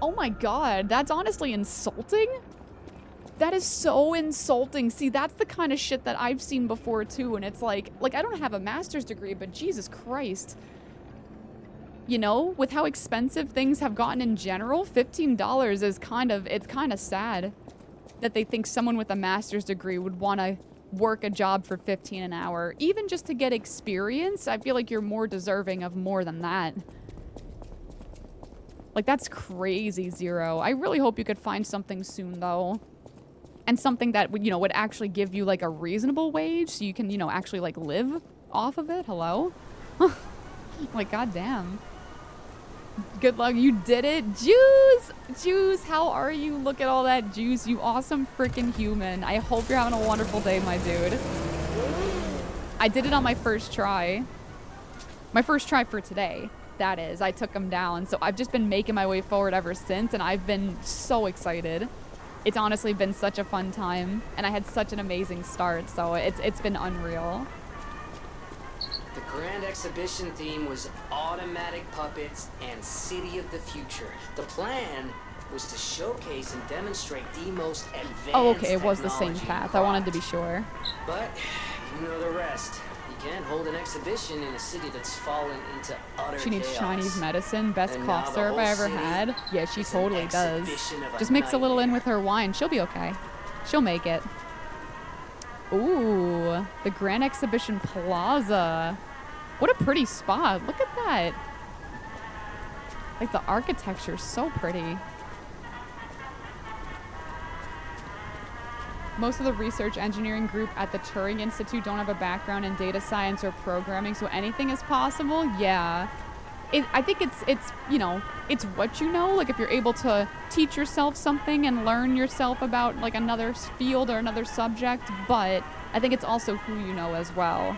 Oh my god, that's honestly insulting. That is so insulting. See, that's the kind of shit that I've seen before too, and it's like I don't have a master's degree, but Jesus Christ. You know, with how expensive things have gotten in general, $15 is it's kind of sad that they think someone with a master's degree would want to work a job for $15 an hour. Even just to get experience, I feel like you're more deserving of more than that. Like, that's crazy, Zero. I really hope you could find something soon, though. And something that would, would actually give you, like, a reasonable wage so you can, actually, like, live off of it. Hello? Like, goddamn. Good luck. You did it. Juice! Juice, how are you? Look at all that juice. You awesome freaking human. I hope you're having a wonderful day, my dude. I did it on my first try. My first try for today, that is. I took him down. So I've just been making my way forward ever since, and I've been so excited. It's honestly been such a fun time, and I had such an amazing start, so it's been unreal. The grand exhibition theme was automatic puppets and city of the future. The plan was to showcase and demonstrate the most advanced Oh, okay, it was the same path. I wanted to be sure. But you know the rest. You can't hold an exhibition in a city that's fallen into utter chaos. She needs Chinese medicine. Best And cough now the syrup I whole ever city had. Yeah, she is an totally does. exhibition of Just mix a little in nightmare. with her wine. She'll be okay. She'll make it. Ooh, the Grand Exhibition Plaza. What a pretty spot. Look at that. Like, the architecture's so pretty. Most of the research engineering group at the Turing Institute don't have a background in data science or programming, so anything is possible. Yeah. I think it's it's what you know. Like, if you're able to teach yourself something and learn yourself about, like, another field or another subject, but I think it's also who you know as well.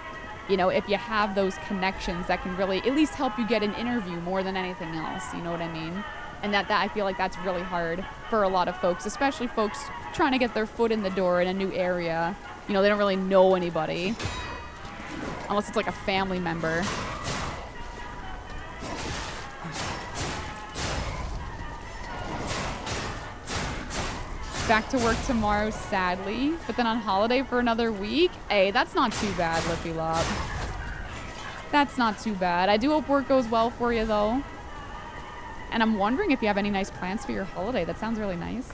If you have those connections that can really at least help you get an interview more than anything else, you know what I mean? And that I feel like that's really hard for a lot of folks, especially folks trying to get their foot in the door in a new area. They don't really know anybody. Unless it's like a family member. Back to work tomorrow, sadly, but then on holiday for another week. Hey, that's not too bad, Lippy Lop. That's not too bad. I do hope work goes well for you, though. And I'm wondering if you have any nice plans for your holiday. That sounds really nice.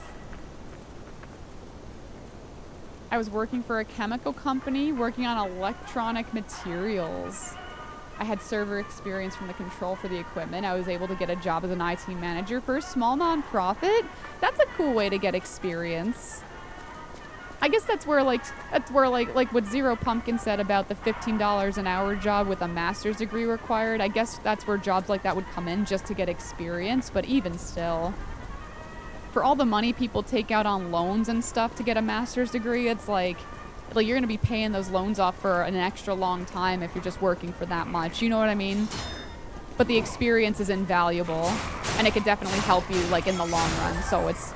I was working for a chemical company working on electronic materials. I had server experience from the control for the equipment. I was able to get a job as an IT manager for a small nonprofit. That's a cool way to get experience. I guess that's where like what Zero Pumpkin said about the $15 an hour job with a master's degree required. I guess that's where jobs like that would come in, just to get experience. But even still, for all the money people take out on loans and stuff to get a master's degree, it's like you're going to be paying those loans off for an extra long time if you're just working for that much. You know what I mean? But the experience is invaluable, and it could definitely help you, like, in the long run. So it's,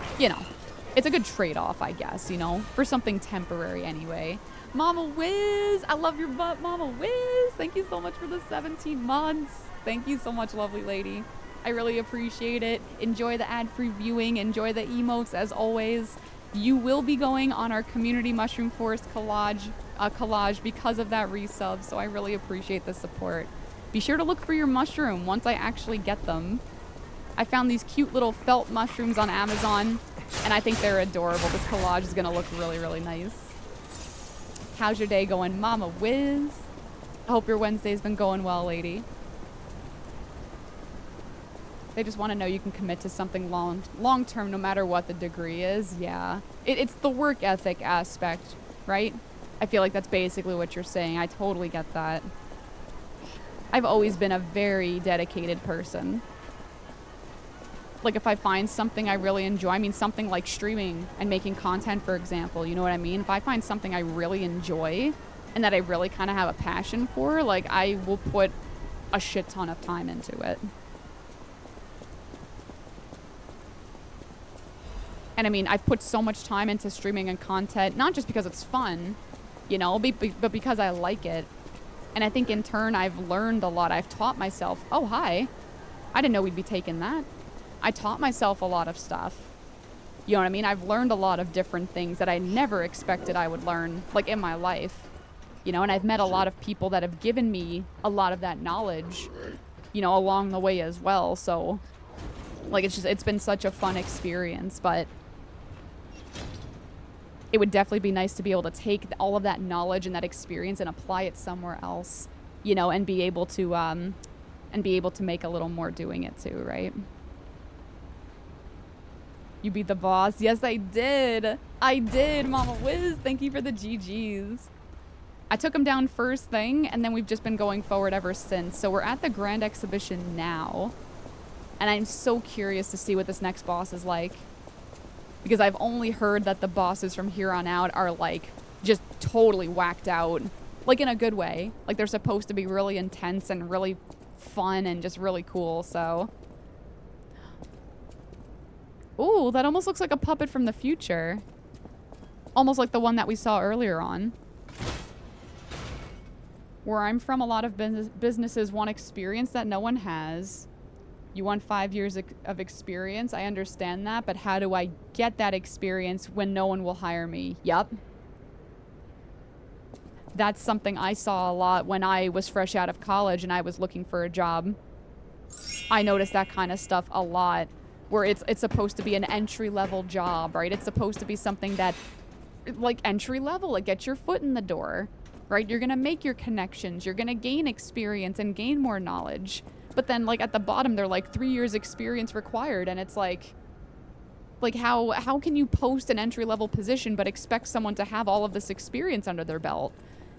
it's a good trade-off, I guess, for something temporary anyway. Mama Wiz, I love your butt, Mama Wiz. Thank you so much for the 17 months. Thank you so much, lovely lady. I really appreciate it. Enjoy the ad-free viewing. Enjoy the emotes, as always. You will be going on our community mushroom forest collage because of that resub, so I really appreciate the support. Be sure to look for your mushroom once I actually get them. I found these cute little felt mushrooms on Amazon, and I think they're adorable. This collage is going to look really, really nice. How's your day going, Mama Wiz? I hope your Wednesday's been going well, lady. They just want to know you can commit to something long term no matter what the degree is. Yeah. It's the work ethic aspect, right? I feel like that's basically what you're saying. I totally get that. I've always been a very dedicated person. Like, if I find something I really enjoy, something like streaming and making content, for example, you know what I mean? If I find something I really enjoy and that I really kind of have a passion for, like, I will put a shit ton of time into it. And I've put so much time into streaming and content, not just because it's fun, but because I like it. And I think in turn, I've learned a lot. I've taught myself, oh, hi, I didn't know we'd be taking that. I taught myself a lot of stuff. You know what I mean? I've learned a lot of different things that I never expected I would learn, like, in my life. You know, and I've met a lot of people that have given me a lot of that knowledge, you know, along the way as well. So, like, it's been such a fun experience, but it would definitely be nice to be able to take all of that knowledge and that experience and apply it somewhere else, you know, and be able to make a little more doing it too, right? You beat the boss. Yes, I did. I did, Mama Wiz. Thank you for the GGs. I took him down first thing, and then we've just been going forward ever since. So we're at the Grand Exhibition now, and I'm so curious to see what this next boss is like. Because I've only heard that the bosses from here on out are, like, just totally whacked out. Like, in a good way. Like, they're supposed to be really intense and really fun and just really cool, so... Ooh, that almost looks like a puppet from the future. Almost like the one that we saw earlier on. Where I'm from, a lot of businesses want experience that no one has. You want 5 years of experience, I understand that, but how do I get that experience when no one will hire me? Yup. That's something I saw a lot when I was fresh out of college and I was looking for a job. I noticed that kind of stuff a lot, where it's supposed to be an entry-level job, right? It's supposed to be something that, like, entry-level, like, get your foot in the door, right? You're gonna make your connections, you're gonna gain experience and gain more knowledge. But then, like, at the bottom, they're like 3 years experience required, and it's like how can you post an entry-level position but expect someone to have all of this experience under their belt?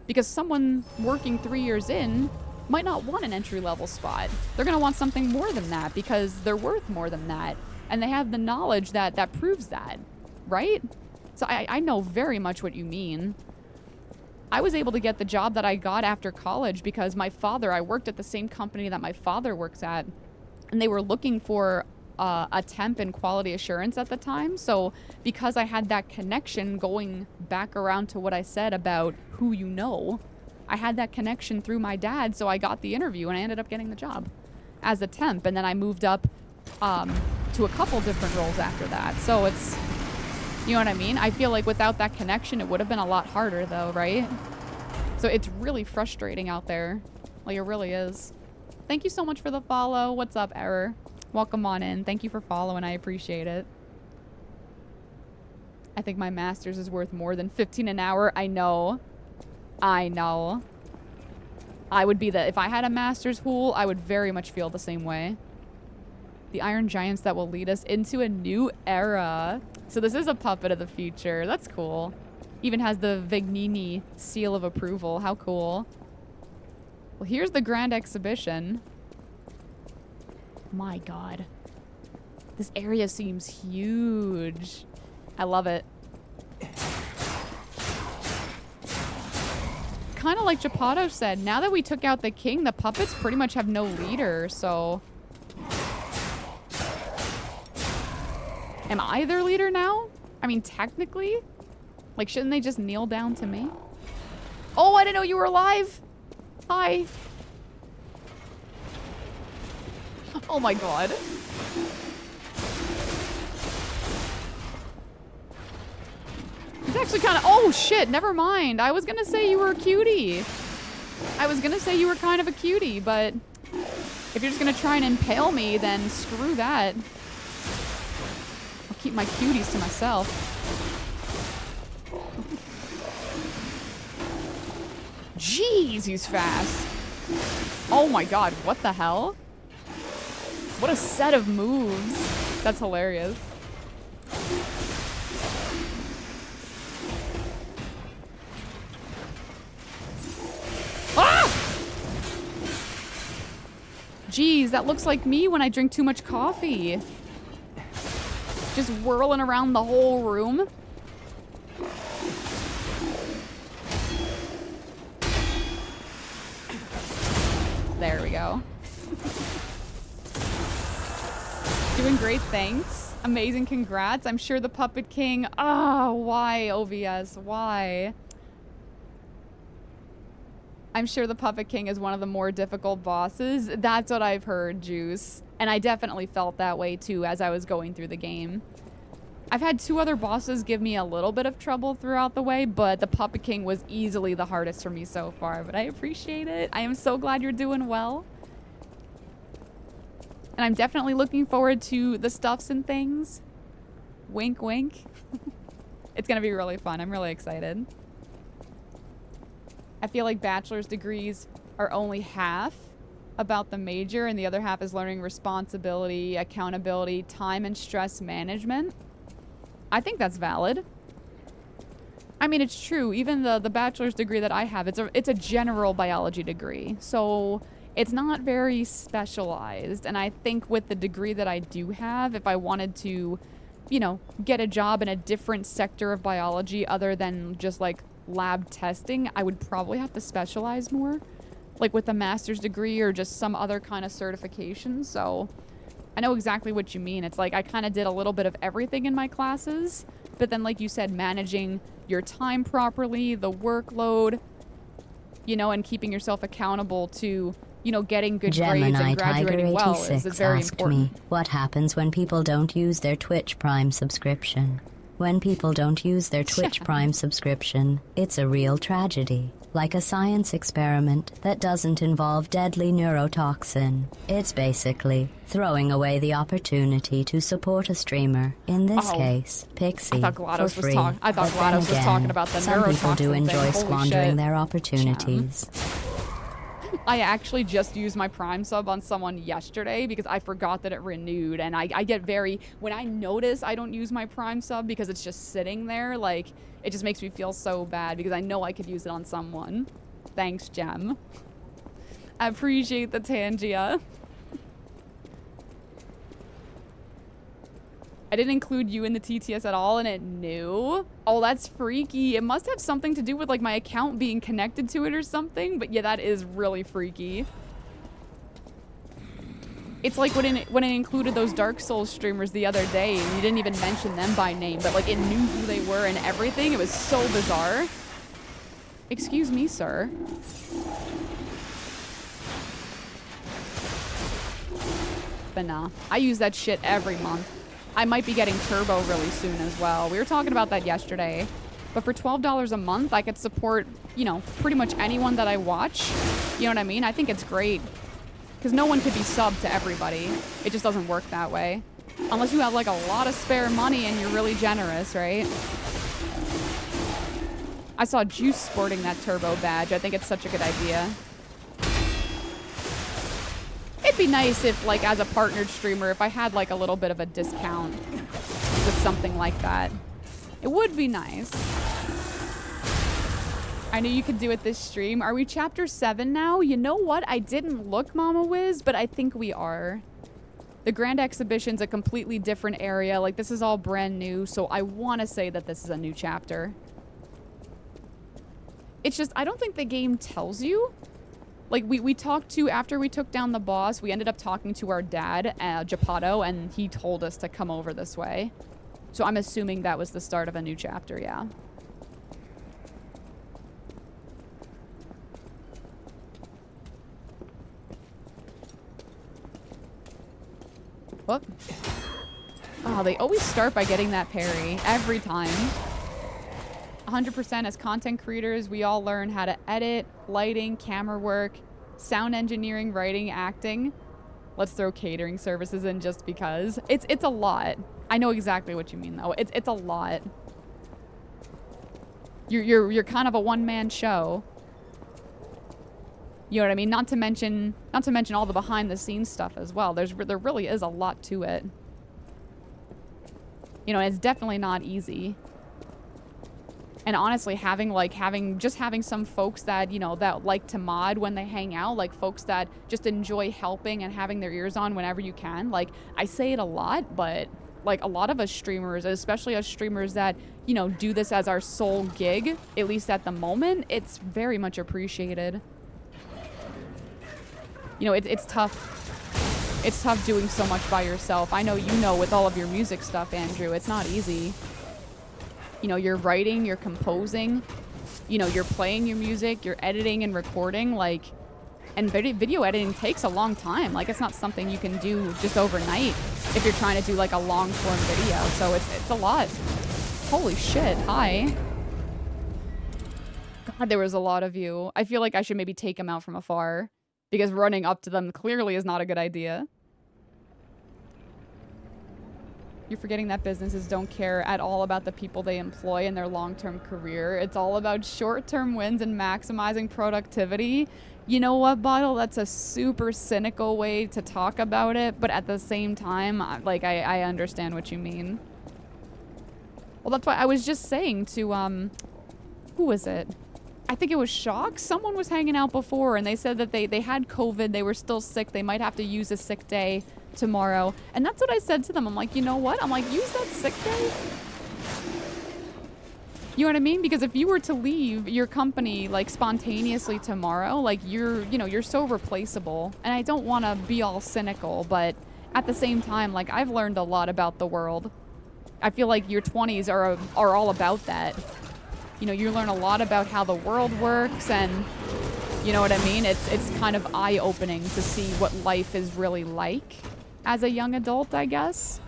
Because someone working 3 years in might not want an entry-level spot. They're going to want something more than that because they're worth more than that. And they have the knowledge that proves that, right? So I know very much what you mean. I was able to get the job that I got after college because I worked at the same company that my father works at, and they were looking for a temp in quality assurance at the time. So because I had that connection, going back around to what I said about who you know, I had that connection through my dad, so I got the interview and I ended up getting the job as a temp. And then I moved up to a couple different roles after that. So it's, you know what I mean? I feel like without that connection, it would have been a lot harder though, right? So it's really frustrating out there. Like, it really is. Thank you so much for the follow. What's up, Error? Welcome on in. Thank you for following. I appreciate it. I think my master's is worth more than 15 an hour. I know. I know. I would be if I had a master's pool, I would very much feel the same way. The Iron Giants that will lead us into a new era. So this is a puppet of the future. That's cool. Even has the Vignini seal of approval. How cool. Well, here's the Grand Exhibition. My God. This area seems huge. I love it. Kind of like Geppetto said, now that we took out the king, the puppets pretty much have no leader, so... Am I their leader now? I mean, technically? Like, shouldn't they just kneel down to me? Oh, I didn't know you were alive! Hi! Oh my God. It's actually kind of... Oh, shit. Never mind. I was going to say you were a cutie. I was going to say you were kind of a cutie, but if you're just going to try and impale me, then screw that. I'll keep my cuties to myself. Jeez, he's fast. Oh my God. What the hell? What a set of moves. That's hilarious. Ah! Jeez, that looks like me when I drink too much coffee. Just whirling around the whole room. There we go. Doing great, thanks. Amazing, congrats. I'm sure the Puppet King... Oh, why, OVS? Why? I'm sure the Puppet King is one of the more difficult bosses. That's what I've heard, Juice. And I definitely felt that way too as I was going through the game. I've had 2 other bosses give me a little bit of trouble throughout the way, but the Puppet King was easily the hardest for me so far. But I appreciate it. I am so glad you're doing well. And I'm definitely looking forward to the stuffs and things. Wink, wink. It's going to be really fun. I'm really excited. I feel like bachelor's degrees are only half about the major, and the other half is learning responsibility, accountability, time and stress management. I think that's valid. I mean, it's true. Even the bachelor's degree that I have, it's a general biology degree. So it's not very specialized. And I think with the degree that I do have, if I wanted to, you know, get a job in a different sector of biology other than just like lab testing, I would probably have to specialize more, like with a master's degree or just some other kind of certification. So I know exactly what you mean. It's like I kind of did a little bit of everything in my classes, but then like you said, managing your time properly, the workload, you know, and keeping yourself accountable to, you know, getting good grades and graduating well is very important. Me, what happens when people don't use their Twitch Prime subscription? When people don't use their Twitch Prime subscription, it's a real tragedy. Like a science experiment that doesn't involve deadly neurotoxin. It's basically throwing away the opportunity to support a streamer, in this case, Pixi, for free. I thought GLaDOS was talking about the neurotoxin some people do enjoy thing. squandering their opportunities. I actually just used my Prime sub on someone yesterday because I forgot that it renewed, and I get very, when I notice I don't use my Prime sub because it's just sitting there, like, it just makes me feel so bad because I know I could use it on someone. Thanks, Gem. I appreciate the Tangia. I didn't include you in the TTS at all, and it knew. Oh, that's freaky. It must have something to do with like my account being connected to it or something. But yeah, that is really freaky. It's like when it included those Dark Souls streamers the other day, and you didn't even mention them by name, but like it knew who they were and everything. It was so bizarre. Excuse me, sir. But nah, I use that shit every month. I might be getting Turbo really soon as well. We were talking about that yesterday. But for $12 a month, I could support, you know, pretty much anyone that I watch. You know what I mean? I think it's great. Because no one could be subbed to everybody. It just doesn't work that way. Unless you have, like, a lot of spare money and you're really generous, right? I saw Juice sporting that Turbo badge. I think it's such a good idea. It'd be nice if, like, as a partnered streamer, if I had, like, a little bit of a discount with something like that. It would be nice. I knew you could do it this stream. Are we chapter 7 now? You know what? I didn't look, Mama Wiz, but I think we are. The Grand Exhibition's a completely different area. Like, this is all brand new, so I want to say that this is a new chapter. It's just, I don't think the game tells you. Like, we talked to, after we took down the boss, we ended up talking to our dad, Geppetto, and he told us to come over this way. So I'm assuming that was the start of a new chapter, yeah. Whoop. Oh, they always start by getting that parry, every time. 100% as content creators, we all learn how to edit, lighting, camera work, sound engineering, writing, acting. Let's throw catering services in just because. It's a lot. I know exactly what you mean though. It's a lot. You're kind of a one-man show. You know what I mean? Not to mention all the behind-the-scenes stuff as well. There really is a lot to it. You know, it's definitely not easy. And honestly, having some folks that, you know, that like to mod when they hang out, like folks that just enjoy helping and having their ears on whenever you can. Like, I say it a lot, but like a lot of us streamers, especially us streamers that, you know, do this as our sole gig, at least at the moment, it's very much appreciated. You know, it's tough. It's tough doing so much by yourself. I know you know with all of your music stuff, Andrew, it's not easy. You know, you're writing, you're composing, you know, you're playing your music, you're editing and recording. Like, And video editing takes a long time. Like, it's not something you can do just overnight if you're trying to do like a long form video. So it's a lot. Holy shit, hi. God, there was a lot of you. I feel like I should maybe take them out from afar because running up to them clearly is not a good idea. You're forgetting that businesses don't care at all about the people they employ and their long-term career. It's all about short-term wins and maximizing productivity. You know what, Bottle? That's a super cynical way to talk about it, but at the same time, like, I understand what you mean. Well, that's why I was just saying to, who was it? I think it was Shock. Someone was hanging out before, and they said that they had COVID, they were still sick, they might have to use a sick day tomorrow. And that's what I said to them. I'm like, you know what? I'm like, use that sick day. You know what I mean? Because if you were to leave your company like spontaneously tomorrow, like you're so replaceable. And I don't want to be all cynical, but at the same time, like I've learned a lot about the world. I feel like your 20s are all about that. You know, you learn a lot about how the world works, and you know what I mean? It's kind of eye-opening to see what life is really like as a young adult, I guess.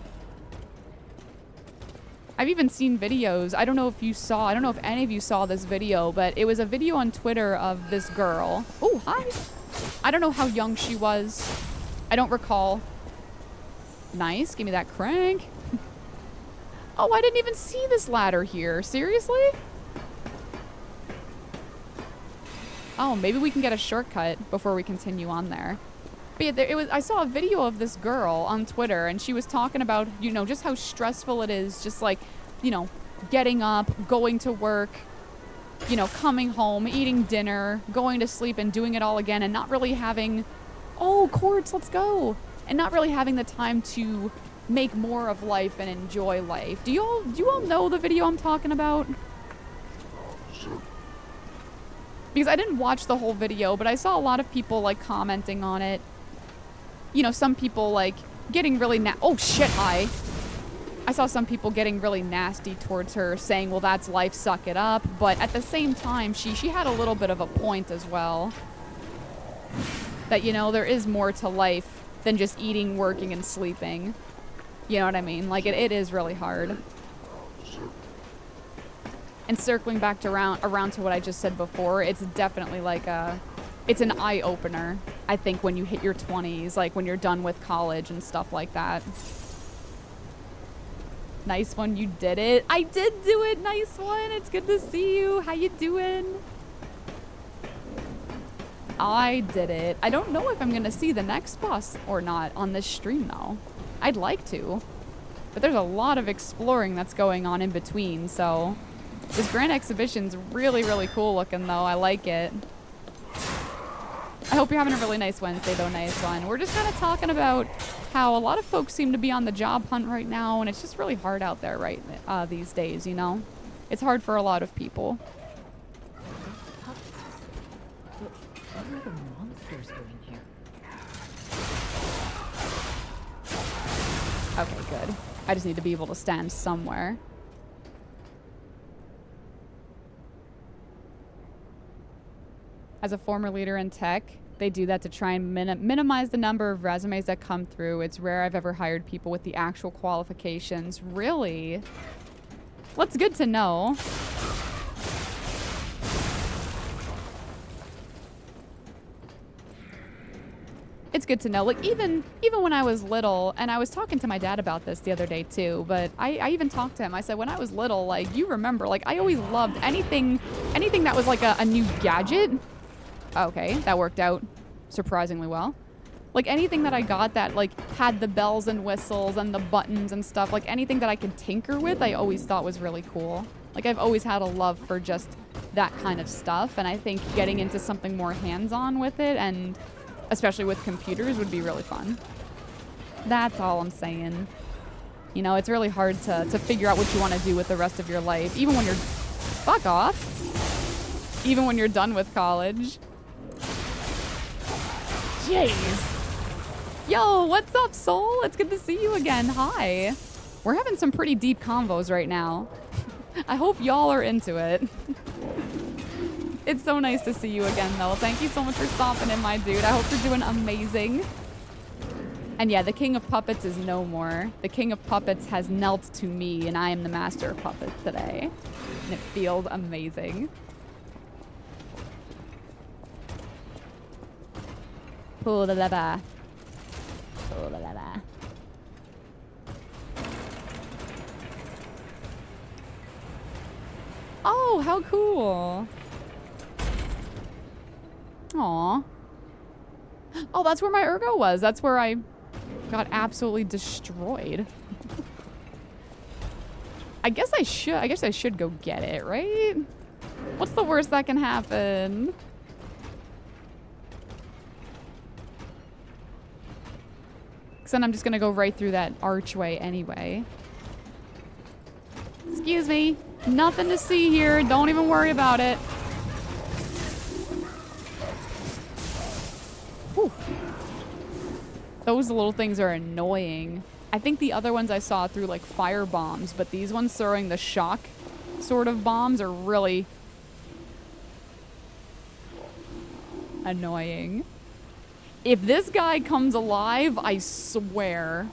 I've even seen videos. I don't know if any of you saw this video, but it was a video on Twitter of this girl. Oh, hi. I don't know how young she was. I don't recall. Nice. Give me that crank. Oh, I didn't even see this ladder here. Seriously? Oh, maybe we can get a shortcut before we continue on there. But yeah, I saw a video of this girl on Twitter, and she was talking about, you know, just how stressful it is, just like, you know, getting up, going to work, you know, coming home, eating dinner, going to sleep, and doing it all again, and not really having, oh, Quartz, let's go, and not really having the time to make more of life and enjoy life. Do you all know the video I'm talking about? Because I didn't watch the whole video, but I saw a lot of people like commenting on it. You know, some people like getting really oh shit, hi. I saw some people getting really nasty towards her, saying, well, that's life, suck it up. But at the same time, she had a little bit of a point as well. That, you know, there is more to life than just eating, working, and sleeping. You know what I mean? Like, it is really hard. And circling back to around to what I just said before, it's definitely like it's an eye-opener, I think, when you hit your 20s, like when you're done with college and stuff like that. Nice one, you did it. I did do it, nice one. It's good to see you. How you doing? I did it. I don't know if I'm gonna see the next boss or not on this stream though. I'd like to, but there's a lot of exploring that's going on in between, so this Grand Exhibition's really, really cool looking though. I like it. I hope you're having a really nice Wednesday though, nice one. We're just kind of talking about how a lot of folks seem to be on the job hunt right now, and it's just really hard out there these days, you know? It's hard for a lot of people. What are the monsters doing here? Okay, good. I just need to be able to stand somewhere. As a former leader in tech, they do that to try and minimize the number of resumes that come through. It's rare I've ever hired people with the actual qualifications. Really? Well, it's good to know. It's good to know. Like, even when I was little, and I was talking to my dad about this the other day too, but I even talked to him. I said, when I was little, like, you remember, like, I always loved anything that was like a new gadget. Okay, that worked out surprisingly well. Like, anything that I got that, like, had the bells and whistles and the buttons and stuff, like, anything that I could tinker with, I always thought was really cool. Like, I've always had a love for just that kind of stuff, and I think getting into something more hands-on with it, and especially with computers, would be really fun. That's all I'm saying. You know, it's really hard to figure out what you want to do with the rest of your life, even when you're... Fuck off! Even when you're done with college. Jeez. Yo, what's up, Soul? It's good to see you again. Hi. We're having some pretty deep convos right now. I hope y'all are into it. It's so nice to see you again, though. Thank you so much for stopping in, my dude. I hope you're doing amazing. And yeah, the King of Puppets is no more. The King of Puppets has knelt to me, and I am the Master of Puppets today. And it feels amazing. Pull the lever. Pull the lever. Oh, how cool. Aw. Oh, that's where my ergo was. That's where I got absolutely destroyed. I guess I should go get it, right? What's the worst that can happen? Because then I'm just gonna go right through that archway anyway. Excuse me. Nothing to see here. Don't even worry about it. Whew. Those little things are annoying. I think the other ones I saw threw like fire bombs, but these ones throwing the shock sort of bombs are really annoying. If this guy comes alive, I swear.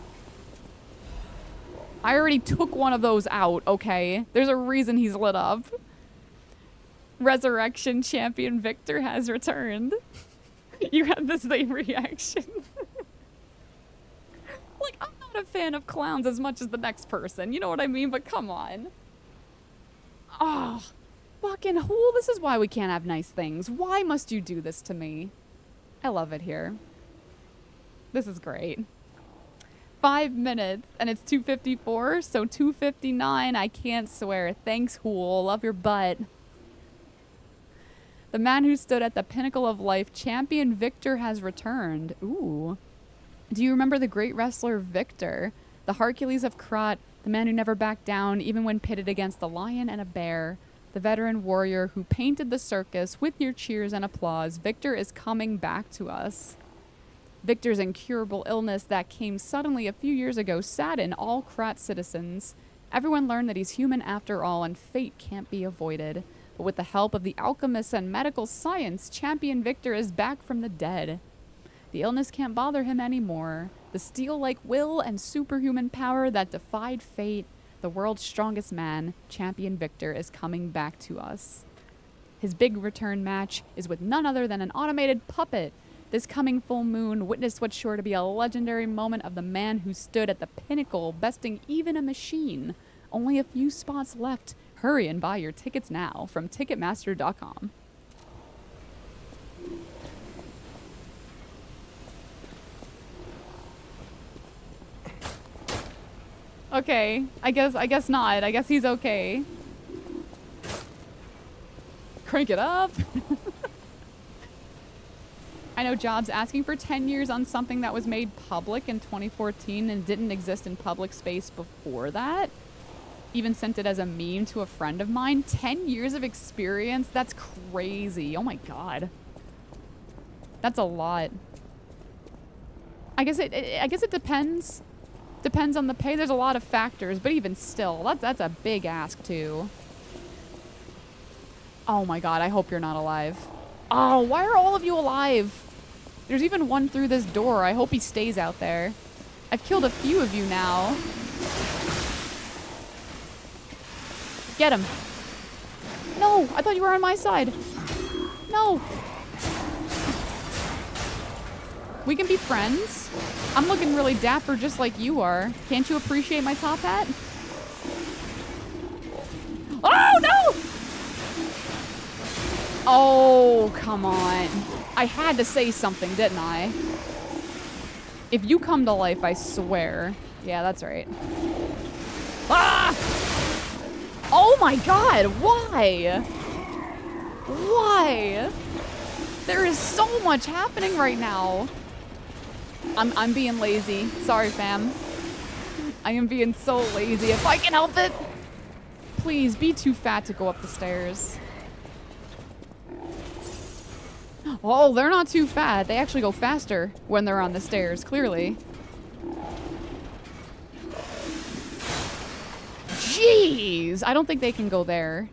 I already took one of those out, okay? There's a reason he's lit up. Resurrection Champion Victor has returned. You had the same reaction. Like, I'm not a fan of clowns as much as the next person. You know what I mean? But come on. Oh, fucking hole. This is why we can't have nice things. Why must you do this to me? I love it here. This is great. 5 minutes, and it's 2:54, so 2:59. I can't swear. Thanks, Hool. Love your butt. The man who stood at the pinnacle of life, Champion Victor, has returned. Ooh. Do you remember the great wrestler Victor? The Hercules of Krat, the man who never backed down, even when pitted against a lion and a bear. The veteran warrior who painted the circus with your cheers and applause. Victor is coming back to us. Victor's incurable illness that came suddenly a few years ago saddened all Krat citizens. Everyone learned that he's human after all, and fate can't be avoided. But with the help of the alchemists and medical science, Champion Victor is back from the dead. The illness can't bother him anymore. The steel-like will and superhuman power that defied fate, the world's strongest man, Champion Victor, is coming back to us. His big return match is with none other than an automated puppet. This coming full moon, witness what's sure to be a legendary moment of the man who stood at the pinnacle, besting even a machine. Only a few spots left. Hurry and buy your tickets now from Ticketmaster.com. Okay, I guess not. I guess he's okay. Crank it up. I know Jobs asking for 10 years on something that was made public in 2014 and didn't exist in public space before that. Even sent it as a meme to a friend of mine. 10 years of experience? That's crazy. Oh my god. That's a lot. I guess it depends. Depends on the pay. There's a lot of factors, but even still, that's a big ask too. Oh my god, I hope you're not alive. Oh, why are all of you alive? There's even one through this door. I hope he stays out there. I've killed a few of you now. Get him. No, I thought you were on my side. No. We can be friends. I'm looking really dapper just like you are. Can't you appreciate my top hat? Oh, no! Oh, come on. I had to say something, didn't I? If you come to life, I swear. Yeah, that's right. Ah! Oh my god, why? Why? There is so much happening right now. I'm being lazy. Sorry, fam. I am being so lazy. If I can help it. Please, be too fat to go up the stairs. Oh, they're not too fat. They actually go faster when they're on the stairs, clearly. Jeez! I don't think they can go there.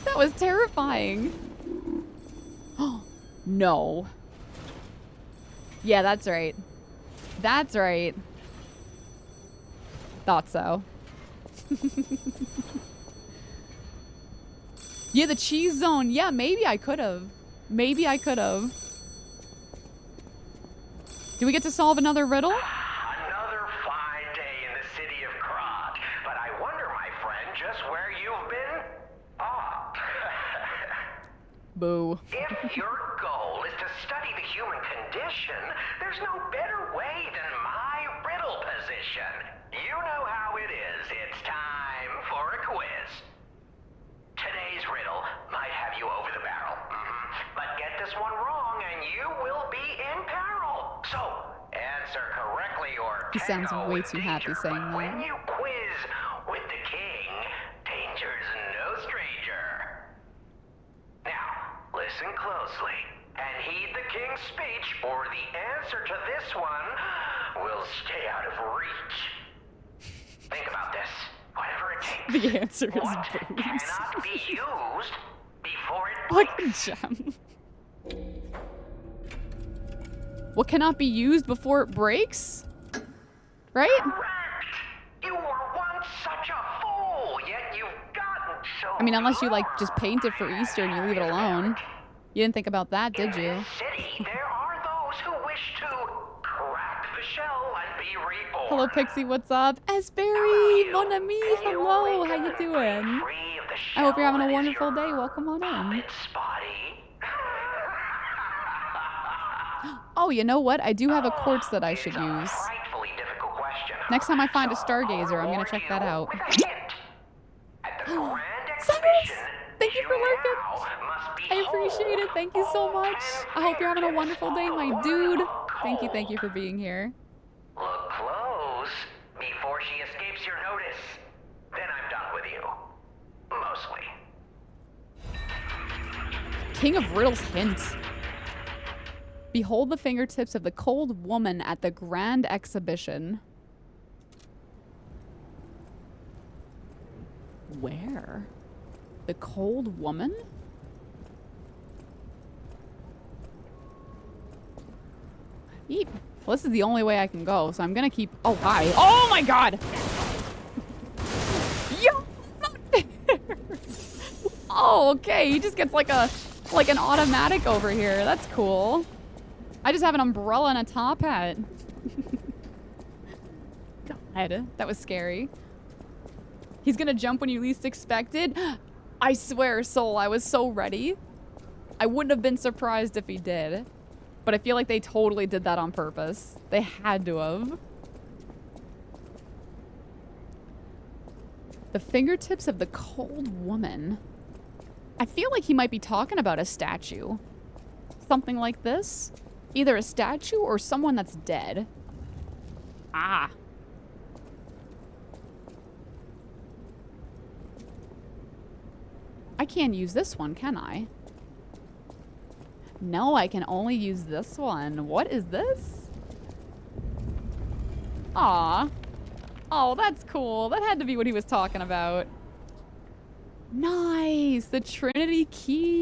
That was terrifying. No. Yeah, that's right. That's right. Thought so. Yeah, the cheese zone. Yeah, maybe I could have. Maybe I could have. Do we get to solve another riddle? Another fine day in the city of Krog. But I wonder, my friend, just where you've been? Ah. Boo. If your goal is to study the human condition, there's no better way than my riddle position. You know how it is. It's time for a quiz. Today's riddle might have you over the barrel. But get this one wrong and you will be in peril. So, answer correctly or He sounds KO way with too happy danger. saying But that. when you quiz with the king, danger's no stranger. Now, listen closely and heed the king's speech, or the answer to this one will stay out of reach. Think about this. Whatever it takes. The answer is What boobs. cannot be used before it Like a breaks? gem. What cannot be used before it breaks? Right? Correct. You were once such a fool, yet you've gotten so I mean, unless you like clever. just paint it for Easter and you leave it alone. You didn't think about that, did you? In this city, there are those who wish to crack the shell and be reborn. Hello, Pixie. What's up? Esberry, mon ami. Hello. How you doing? I hope you're having a wonderful day. Welcome on in. Oh, you know what? I do have a quartz that I should use. Next time I find a stargazer, I'm gonna check that out. Cyrus! Thank you for lurking. I appreciate it. Thank you so much. I hope you're having a wonderful day, my dude. Thank you for being here. Look close before she escapes your notice. Then I'm done with you. Mostly. King of Riddles hint. Behold the fingertips of the cold woman at the grand exhibition. Where? The cold woman? Eep. Well, this is the only way I can go, so I'm gonna keep... Oh, hi. Oh my god! Yo! Not fair! Oh, okay. He just gets like an automatic over here. That's cool. I just have an umbrella and a top hat. God, that was scary. He's gonna jump when you least expected. I swear, Soul, I was so ready. I wouldn't have been surprised if he did. But I feel like they totally did that on purpose. They had to have. The fingertips of the cold woman. I feel like he might be talking about a statue. Something like this. Either a statue or someone that's dead. Ah. I can't use this one, can I? No, I can only use this one. What is this? Aw. Oh, that's cool. That had to be what he was talking about. Nice. The Trinity key.